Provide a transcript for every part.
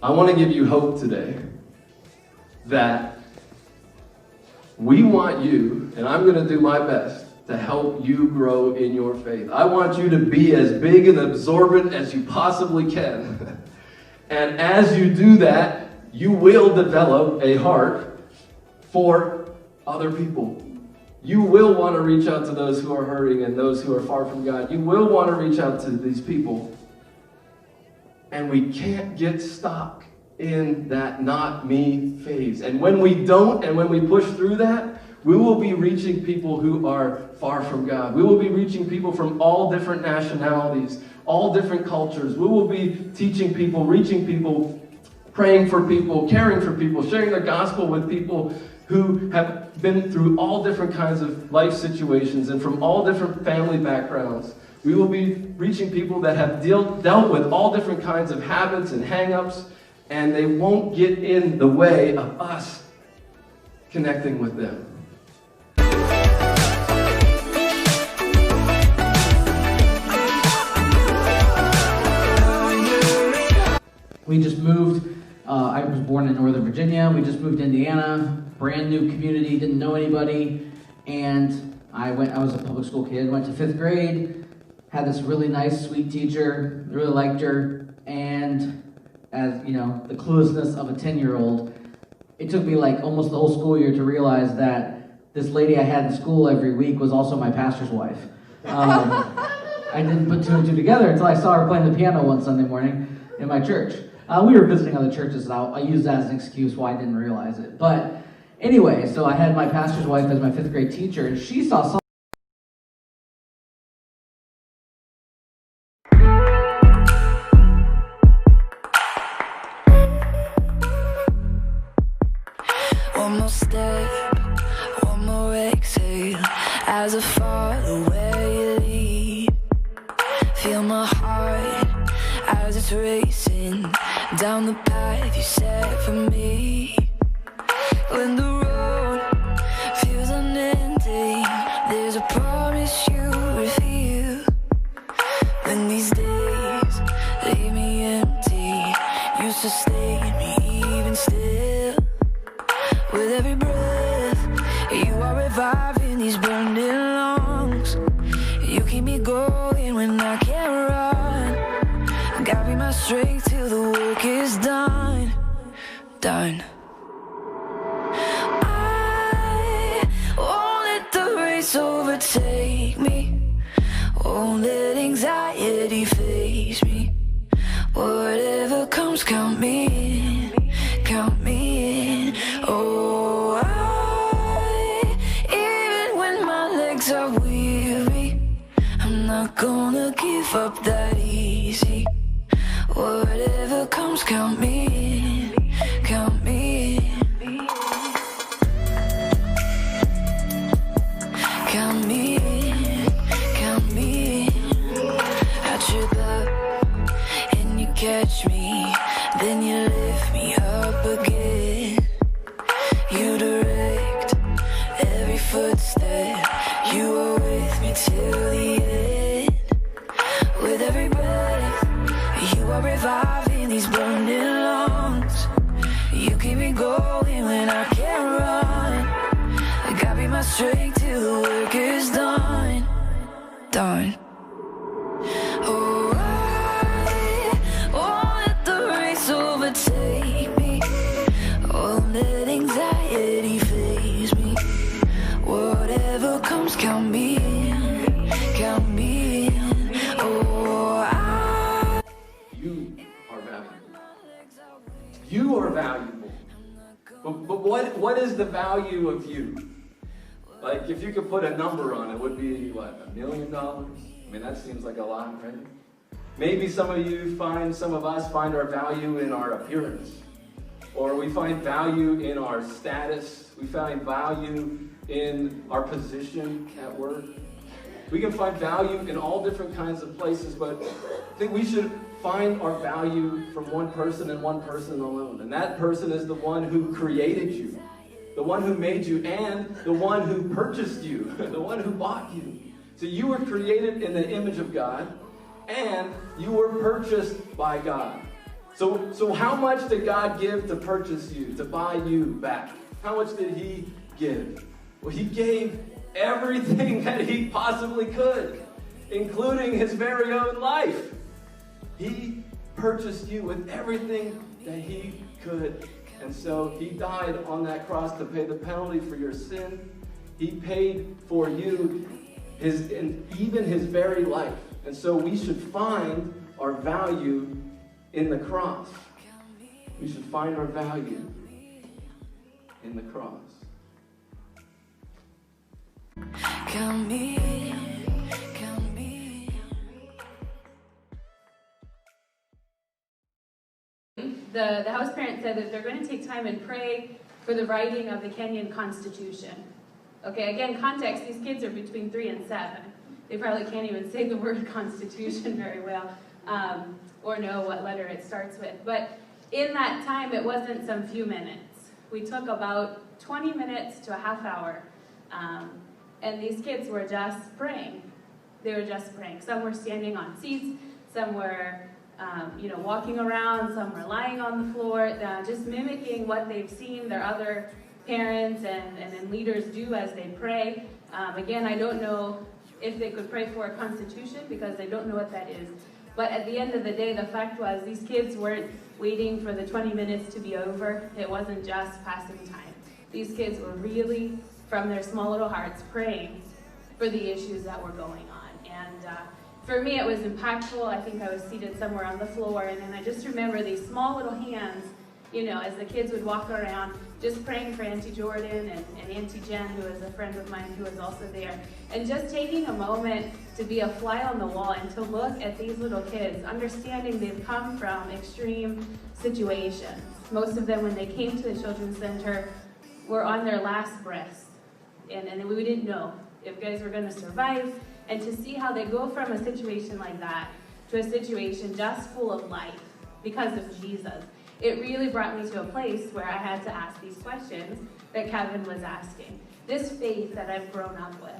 I want to give you hope today that we want you, and I'm going to do my best to help you grow in your faith. I want you to be as big and absorbent as you possibly can. And as you do that, you will develop a heart for other people. You will want to reach out to those who are hurting and those who are far from God. You will want to reach out to these people. And we can't get stuck in that not me phase. And when we don't, and when we push through that, we will be reaching people who are far from God. We will be reaching people from all different nationalities, all different cultures. We will be teaching people, reaching people, praying for people, caring for people, sharing the gospel with people who have been through all different kinds of life situations and from all different family backgrounds. We will be reaching people that have dealt with all different kinds of habits and hang-ups, and they won't get in the way of us connecting with them. We just moved. I was born in Northern Virginia. We just moved to Indiana. Brand new community, didn't know anybody. And I was a public school kid, went to 5th grade, had this really nice, sweet teacher, really liked her. And as you know, the cluelessness of a 10-year-old, it took me like almost the whole school year to realize that this lady I had in school every week was also my pastor's wife. I didn't put two and two together until I saw her playing the piano one Sunday morning in my church. We were visiting other churches, and I use that as an excuse why I didn't realize it. But anyway, so I had my pastor's wife as my 5th grade teacher, and she saw something. One more step, one more exhale, as I follow where you lead. Feel my heart as it's racing down the path you set for me. When the road feels unending, there's a promise you reveal. When these days leave me empty, you sustain me even still. With every breath, you are reviving these burning lungs. You keep me going when I can't run. Guide me my strength till the work is done. Done. I won't let the race overtake me. Won't let anxiety face me. Whatever comes, count me in. Count me in. Oh, even when my legs are weary, I'm not gonna give up that easy. Whatever comes, count me in. Count me in. Count me in. Count me in. I trip up and you catch me, then you lift me up again. You direct every footstep, you are with me till the end. With every breath, you are reviving these burning lungs. You keep me going when I can't run. Got me my strength till the work is done. Done. Oh, I won't let the race overtake me. Won't let anxiety faze me. Whatever comes, count me in. Count me in. Oh, You are valuable. You are valuable. But what is the value of you? Like, if you could put a number on it, would be, what, $1 million? I mean, that seems like a lot, right? Maybe some of us find our value in our appearance. Or we find value in our status. We find value in our position at work. We can find value in all different kinds of places, but I think we should find our value from one person and one person alone. And that person is the one who created you, the one who made you, and the one who purchased you, the one who bought you. So you were created in the image of God, and you were purchased by God. So how much did God give to purchase you, to buy you back? How much did he give? Well, he gave everything that he possibly could, including his very own life. He purchased you with everything that he could. And so he died on that cross to pay the penalty for your sin. He paid for you even his very life. And so we should find our value in the cross. We should find our value in the cross. Count me, count me. The house parent said that they're going to take time and pray for the writing of the Kenyan Constitution. Okay, again, context, these kids are between 3 and 7. They probably can't even say the word Constitution very well, or know what letter it starts with. But in that time, it wasn't some few minutes. We took about 20 minutes to a half hour, and these kids were just praying. They were just praying. Some were standing on seats, some were walking around, some were lying on the floor, just mimicking what they've seen their other parents and leaders do as they pray. Again, I don't know if they could pray for a constitution because I don't know what that is. But at the end of the day, the fact was these kids weren't waiting for the 20 minutes to be over. It wasn't just passing time. These kids were really, from their small little hearts, praying for the issues that were going on. And for me, it was impactful. I think I was seated somewhere on the floor, and then I just remember these small little hands, as the kids would walk around, just praying for Auntie Jordan and Auntie Jen, who is a friend of mine who was also there, and just taking a moment to be a fly on the wall and to look at these little kids, understanding they've come from extreme situations. Most of them, when they came to the Children's Center, were on their last breaths, and we didn't know if guys were going to survive, and to see how they go from a situation like that to a situation just full of life because of Jesus. It really brought me to a place where I had to ask these questions that Kevin was asking. This faith that I've grown up with,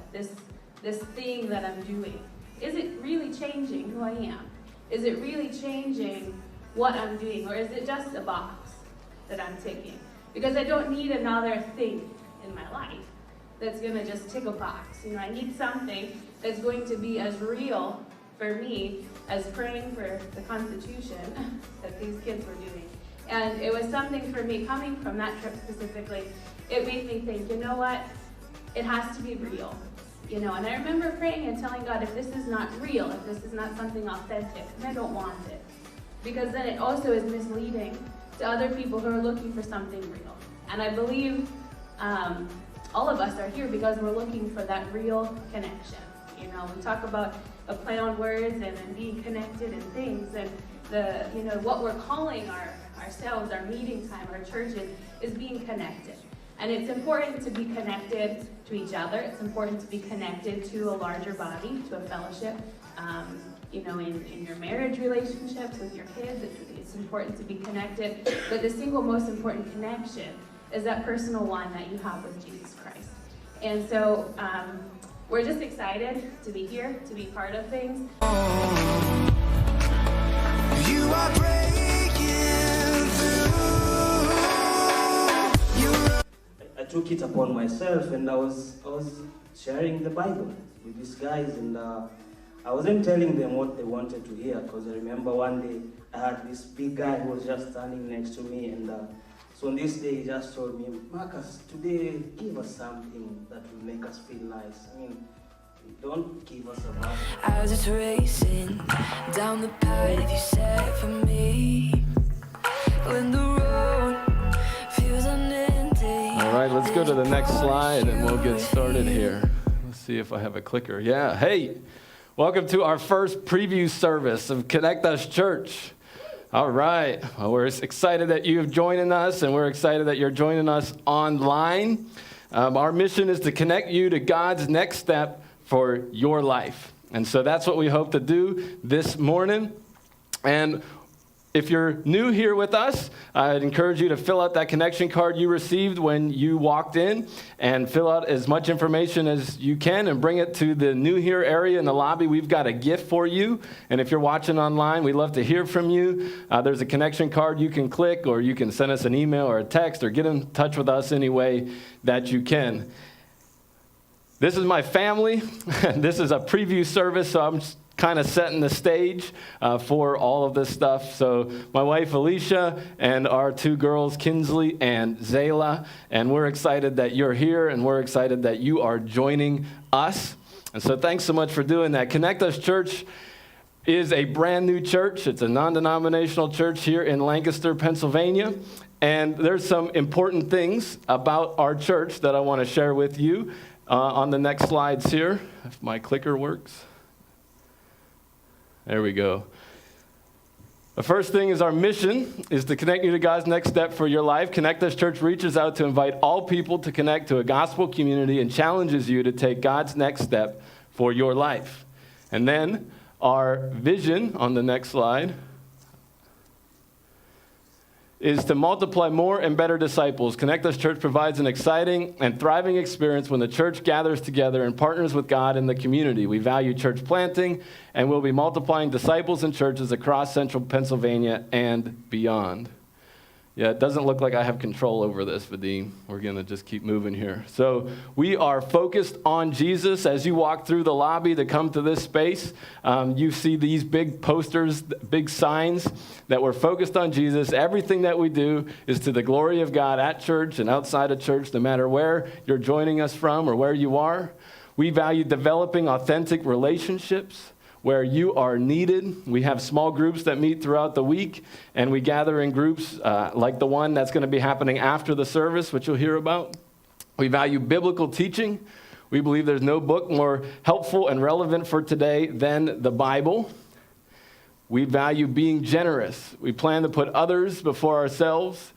this thing that I'm doing, is it really changing who I am? Is it really changing what I'm doing? Or is it just a box that I'm ticking? Because I don't need another thing in my life that's going to just tick a box. I need something that's going to be as real for me as praying for the Constitution that these kids were doing. And it was something for me, coming from that trip specifically, it made me think, you know what? It has to be real. And I remember praying and telling God, if this is not real, if this is not something authentic, then I don't want it. Because then it also is misleading to other people who are looking for something real. And I believe all of us are here because we're looking for that real connection. We talk about a play on words and being connected and things, and what we're calling ourselves, our meeting time, our churches, is being connected. And it's important to be connected to each other. It's important to be connected to a larger body, to a fellowship. In your marriage relationships with your kids, it's important to be connected. But the single most important connection is that personal one that you have with Jesus Christ. And so we're just excited to be here, to be part of things. You are breaking through. I took it upon myself, and I was sharing the Bible with these guys, and I wasn't telling them what they wanted to hear, because I remember one day I had this big guy who was just standing next to me, and so on this day he just told me, Marcus, today give us something that will make us feel nice. Don't give us a bath. I was just racing down the path you set for me. When the road feels unending. All right, let's go to the next slide and we'll get started here. Let's see if I have a clicker. Yeah, hey, welcome to our first preview service of Connect Us Church. All right, well, we're excited that you've joined us, and we're excited that you're joining us online. Our mission is to connect you to God's next step for your life. And so that's what we hope to do this morning. And If you're new here with us, I'd encourage you to fill out that connection card you received when you walked in and fill out as much information as you can and bring it to the new here area in the lobby. We've got a gift for you. And if you're watching online, we'd love to hear from you. There's a connection card you can click, or you can send us an email or a text, or get in touch with us any way that you can. This is my family. This is a preview service, so I'm kind of setting the stage for all of this stuff. So my wife, Alicia, and our two girls, Kinsley and Zayla, and we're excited that you're here, and we're excited that you are joining us. And so thanks so much for doing that. Connect Us Church is a brand new church. It's a non-denominational church here in Lancaster, Pennsylvania. And there's some important things about our church that I want to share with you on the next slides here, if my clicker works. There we go. The first thing is our mission is to connect you to God's next step for your life. Connect Us Church reaches out to invite all people to connect to a gospel community and challenges you to take God's next step for your life. And then our vision on the next slide is to multiply more and better disciples. Connect Us Church provides an exciting and thriving experience when the church gathers together and partners with God in the community. We value church planting, and we'll be multiplying disciples and churches across central Pennsylvania and beyond. Yeah, it doesn't look like I have control over this, Vadim. We're going to just keep moving here. So we are focused on Jesus. As you walk through the lobby to come to this space, you see these big posters, big signs that we're focused on Jesus. Everything that we do is to the glory of God at church and outside of church, no matter where you're joining us from or where you are. We value developing authentic relationships where you are needed. We have small groups that meet throughout the week, and we gather in groups like the one that's going to be happening after the service, which you'll hear about. We value biblical teaching. We believe there's no book more helpful and relevant for today than the Bible. We value being generous. We plan to put others before ourselves,